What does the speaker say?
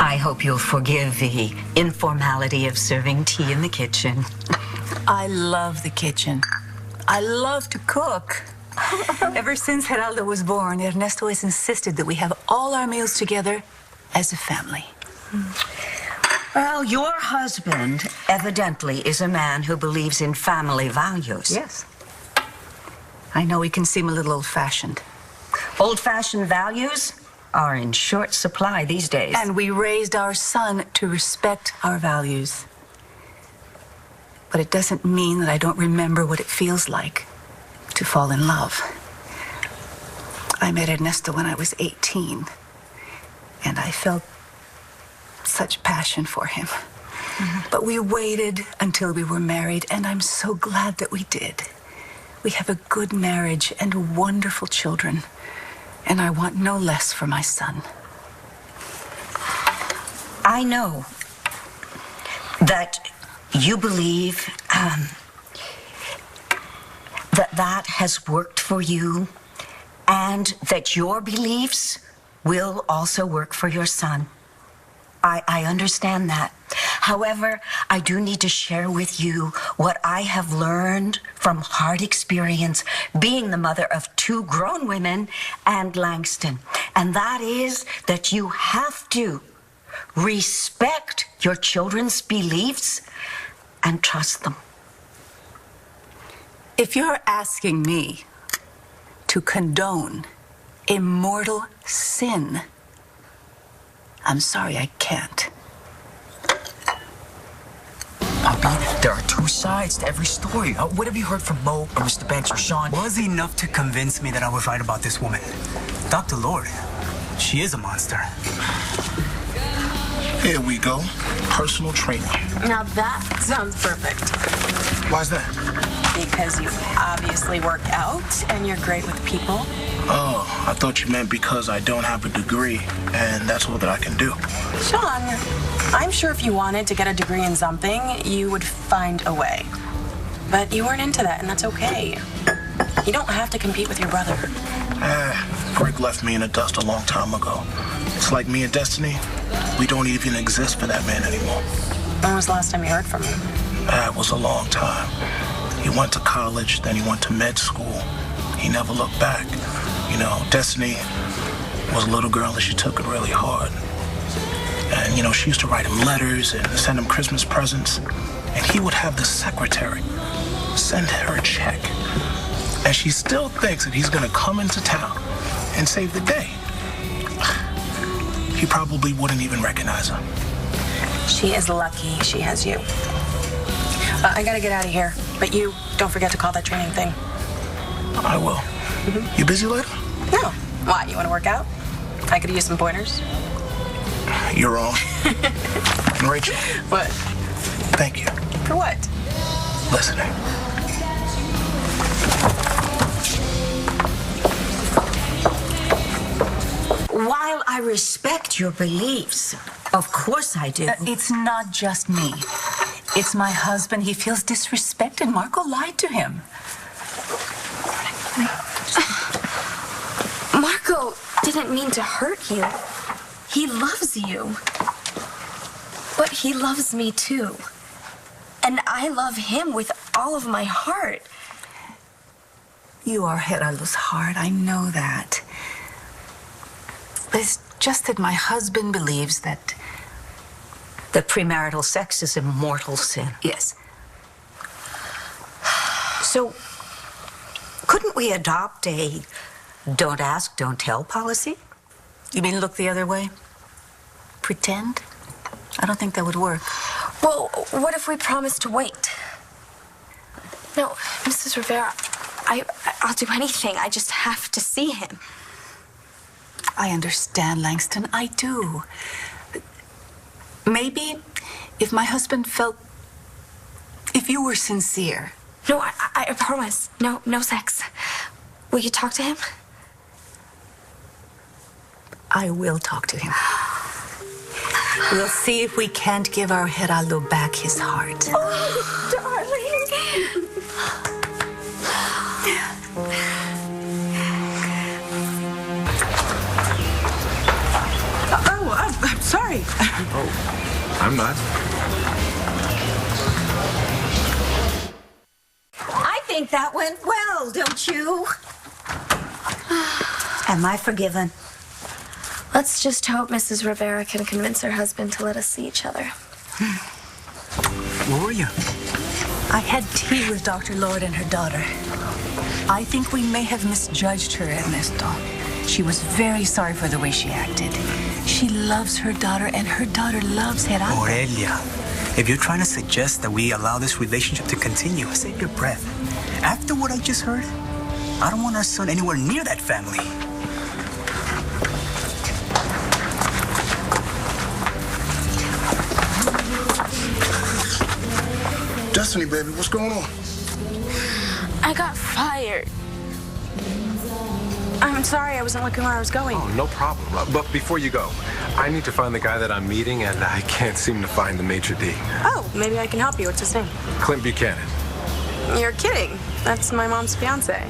I hope you'll forgive the informality of serving tea in the kitchen. I love the kitchen. I love to cook. Ever since Geraldo was born, Ernesto has insisted that we have all our meals together as a family. Well, your husband evidently is a man who believes in family values. Yes. I know he can seem a little old-fashioned. Old-fashioned values are in short supply these days. And we raised our son to respect our values. But it doesn't mean that I don't remember what it feels like to fall in love. I met Ernesto when I was 18, and I felt such passion for him. But we waited until we were married, and I'm so glad that we did. We have a good marriage and wonderful children, and I want no less for my son. I know that you believe that has worked for you, and that your beliefs will also work for your son. I understand that. However, I do need to share with you what I have learned from hard experience being the mother of 2 grown women and Langston. And that is that you have to respect your children's beliefs and trust them. If you're asking me to condone immortal sin, I'm sorry, I can't. Poppy, there are 2 sides to every story. What have you heard from Mo or Mr. Banks or Shaun? Was enough to convince me that I was right about this woman. Dr. Lord, she is a monster. Here we go. Personal training. Now that sounds perfect. Why's that? Because you obviously work out and you're great with people. Oh, I thought you meant because I don't have a degree, and that's all that I can do. Shaun, I'm sure if you wanted to get a degree in something, you would find a way. But you weren't into that, and that's okay. You don't have to compete with your brother. Greg left me in the dust a long time ago. It's like me and Destiny. We don't even exist for that man anymore. When was the last time you heard from him? It was a long time. He went to college, then he went to med school. He never looked back. You know, Destiny was a little girl and she took it really hard. And, you know, she used to write him letters and send him Christmas presents. And he would have the secretary send her a check. And she still thinks that he's going to come into town and save the day. He probably wouldn't even recognize her. She is lucky she has you. I gotta get out of here, but you don't forget to call that training thing. I will. You busy later? No. Why, you want to work out? I could use some pointers. You're wrong. And Rachel. What? Thank you. For what? Listening. While I respect your beliefs, of course I do. It's not just me. It's my husband. He feels disrespected. Markko lied to him. Markko didn't mean to hurt you. He loves you. But he loves me too. And I love him with all of my heart. You are Geraldo's heart. I know that. It's just that my husband believes that... The premarital sex is a mortal sin. Yes. So, couldn't we adopt a don't ask, don't tell policy? You mean look the other way? Pretend? I don't think that would work. Well, what if we promise to wait? No, Mrs. Rivera, I'll do anything. I just have to see him. I understand, Langston. I do. Maybe if my husband felt... If you were sincere. No, I promise. No sex. Will you talk to him? I will talk to him. We'll see if we can't give our Geraldo back his heart. Oh, darling. I'm sorry. sorry. Oh, I'm not. I think that went well, don't you? Am I forgiven? Let's just hope Mrs. Rivera can convince her husband to let us see each other. Where were you? I had tea with Dr. Lord and her daughter. I think we may have misjudged her, Ernesto. She was very sorry for the way she acted. She loves her daughter, and her daughter loves Gerardo. Aurelia, if you're trying to suggest that we allow this relationship to continue, save your breath. After what I just heard, I don't want our son anywhere near that family. Destiny, baby, what's going on? I got fired. I'm sorry, I wasn't looking where I was going. Oh, no problem. But before you go, I need to find the guy that I'm meeting, and I can't seem to find the maitre d'. Oh, maybe I can help you. What's his name? Clint Buchanan. You're kidding. That's my mom's fiance.